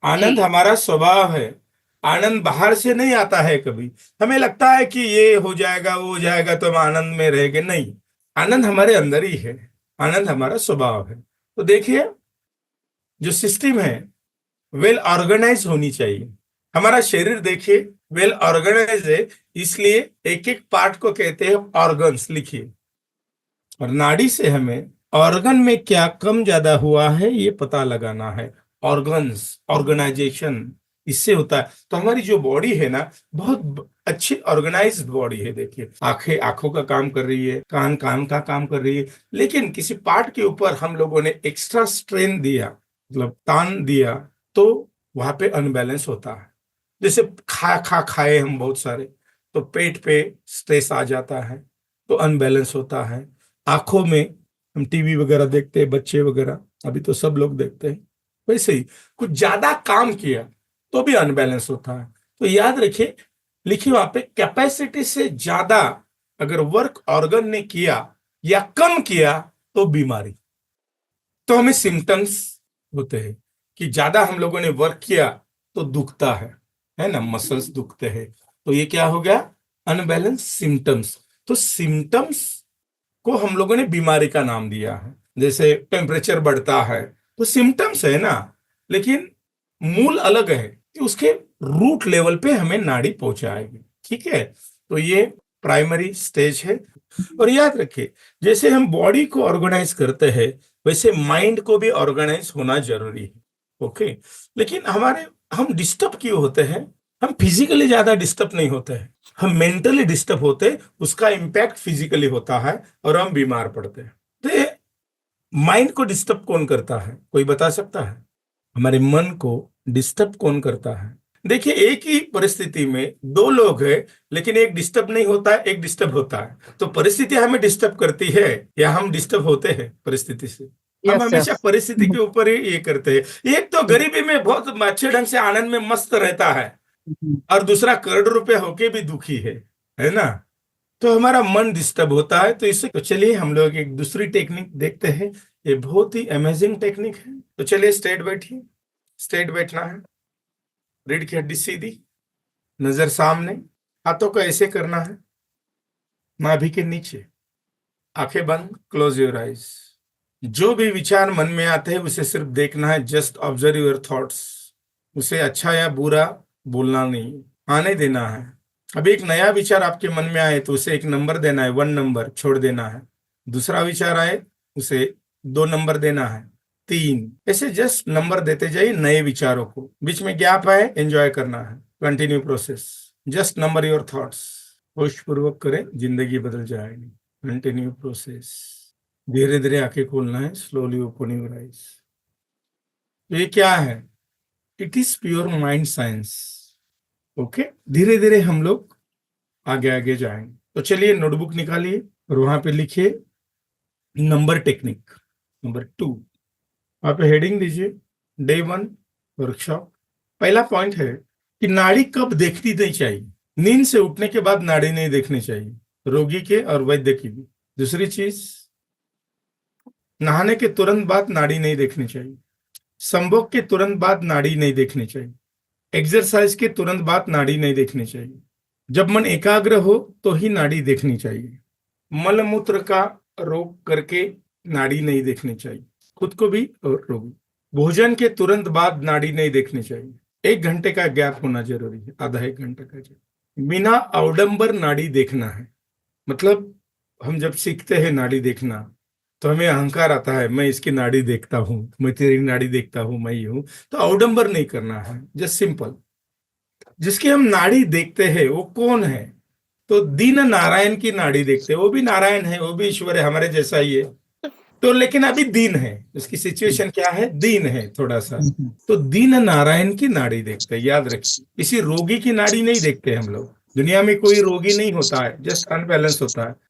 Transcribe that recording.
आनंद जी। हमारा स्वभाव है। आनंद बाहर से नहीं आता है कभी। हमें लगता है कि ये हो जाएगा वो हो जाएगा तो हम आनंद में रहेंगे, नहीं। आनंद हमारे अंदर ही है। आनंद हमारा स्वभाव है। तो देखिए, जो सिस्टम है वेल ऑर्गेनाइज होनी चाहिए। हमारा शरीर देखिए वेल ऑर्गेनाइज है, इसलिए एक एक पार्ट को कहते हैं ऑर्गन्स। लिखिए, और नाड़ी से हमें ऑर्गन में क्या कम ज्यादा हुआ है ये पता लगाना है। ऑर्गन्स, ऑर्गेनाइजेशन, इससे होता है। तो हमारी जो बॉडी है ना, बहुत अच्छी ऑर्गेनाइज्ड बॉडी है। देखिए, आंखें आंखों का काम कर रही है, कान कान का काम कर रही है, लेकिन किसी पार्ट के ऊपर हम लोगों ने एक्स्ट्रा स्ट्रेन दिया, मतलब तान दिया, तो वहां पे अनबैलेंस होता है। जैसे खा खा खाए हम बहुत सारे, तो पेट पे स्ट्रेस आ जाता है, तो अनबैलेंस होता है। आंखों में, हम टीवी वगैरह देखते हैं, बच्चे वगैरह, अभी तो सब लोग देखते हैं, वैसे ही कुछ ज्यादा काम किया तो भी अनबैलेंस होता है। तो याद रखिए, लिखिए वहां पे, कैपेसिटी से ज्यादा अगर वर्क ऑर्गन ने किया या कम किया तो बीमारी। तो हमें सिम्टम्स होते हैं कि ज्यादा हम लोगों ने वर्क किया तो दुखता है ना, मसल्स दुखते हैं। तो ये क्या हो गया? Unbalance symptoms. तो सिम्टम्स को हम लोगों ने बीमारी का नाम दिया है। जैसे टेम्परेचर बढ़ता है तो सिम्टम्स है ना, लेकिन मूल अलग है कि उसके रूट लेवल पे हमें नाड़ी पहुंचाएगी। ठीक है, तो ये प्राइमरी स्टेज है। और याद रखिए, जैसे हम बॉडी को ऑर्गेनाइज करते हैं वैसे माइंड को भी ऑर्गेनाइज होना जरूरी है। ओके, लेकिन हम डिस्टर्ब क्यों होते हैं? हम फिजिकली ज्यादा डिस्टर्ब नहीं होते हैं, हम मेंटली डिस्टर्ब होते हैं, उसका इम्पैक्ट फिजिकली होता है और हम बीमार पड़ते हैं। तो ये माइंड को डिस्टर्ब कौन करता है, कोई बता सकता है? हमारे मन को डिस्टर्ब कौन करता है? देखिए, एक ही परिस्थिति में दो लोग हैं, लेकिन एक डिस्टर्ब नहीं होता है, एक डिस्टर्ब होता है। तो परिस्थिति हमें डिस्टर्ब करती है या हम डिस्टर्ब होते हैं परिस्थिति से? हम यस हमेशा यस। परिस्थिति के ऊपर ही ये करते हैं। एक तो गरीबी में बहुत अच्छे ढंग से आनंद में मस्त रहता है, और दूसरा करोड़ रुपए होके भी दुखी है ना। तो हमारा मन डिस्टर्ब होता है। तो इससे, तो चलिए हम लोग एक दूसरी टेक्निक देखते हैं। ये बहुत ही अमेजिंग टेक्निक है। तो चलिए स्ट्रेट बैठिए। स्ट्रेट बैठना है, रीढ़ की हड्डी सीधी, नजर सामने, हाथों को ऐसे करना है नाभि के नीचे, आंखें बंद, क्लोज योर आइज। जो भी विचार मन में आते हैं उसे सिर्फ देखना है, जस्ट ऑब्जर्व योर थॉट्स। उसे अच्छा या बुरा बोलना नहीं, आने देना है। अभी एक नया विचार आपके मन में आए तो उसे एक नंबर देना है, 1 नंबर छोड़ देना है। दूसरा विचार आए, उसे 2 नंबर देना है, 3, ऐसे जस्ट नंबर देते जाइए नए विचारों को। बीच में गैप आए, एंजॉय करना है। Continue process, just number your thoughts. होश पूर्वक करें, जिंदगी बदल जाएगी। Continue process. धीरे धीरे आंखें खोलना है, स्लोली ओपन योर आइज। ये क्या है? It is pure mind science. Okay, धीरे धीरे हम लोग आगे आगे जाएंगे। तो चलिए नोटबुक निकालिए और वहां पे लिखिए नंबर टेक्निक नंबर 2। वहां पे हेडिंग दीजिए, डे 1 वर्कशॉप। पहला पॉइंट है कि नाड़ी कब देखनी नहीं चाहिए। नींद से उठने के बाद नाड़ी नहीं देखनी चाहिए, रोगी के और वैद्य की भी। दूसरी चीज, नहाने के तुरंत बाद नाड़ी नहीं देखनी चाहिए। संभोग के तुरंत बाद नाड़ी नहीं देखनी चाहिए। एक्सरसाइज के तुरंत बाद नाड़ी नहीं देखनी चाहिए। जब मन एकाग्र हो तो ही नाड़ी देखनी चाहिए। मल मूत्र का रोक करके नाड़ी नहीं देखनी चाहिए, खुद को भी और रोगी। भोजन के तुरंत बाद नाड़ी नहीं देखनी चाहिए। 1 घंटे का गैप होना जरूरी है, आधा 1 घंटे का गैप। बिना अवडंबर नाड़ी देखना है। मतलब हम जब सीखते हैं नाड़ी देखना तो हमें अहंकार आता है, मैं इसकी नाड़ी देखता हूँ, मैं तेरी नाड़ी देखता हूँ, मैं ही हूँ। तो अवडंबर नहीं करना है, जस्ट सिंपल। जिसकी हम नाड़ी देखते हैं वो कौन है? तो दीन नारायण की नाड़ी देखते हैं। वो भी नारायण है, वो भी ईश्वर है, हमारे जैसा ही है। तो लेकिन अभी दीन है, उसकी सिचुएशन क्या है? दीन है थोड़ा सा। तो दीन नारायण की नाड़ी देखते हैं, याद रखिए। किसी रोगी की नाड़ी नहीं देखते हम लोग। दुनिया में कोई रोगी नहीं होता है, जस्ट अनबैलेंस होता है।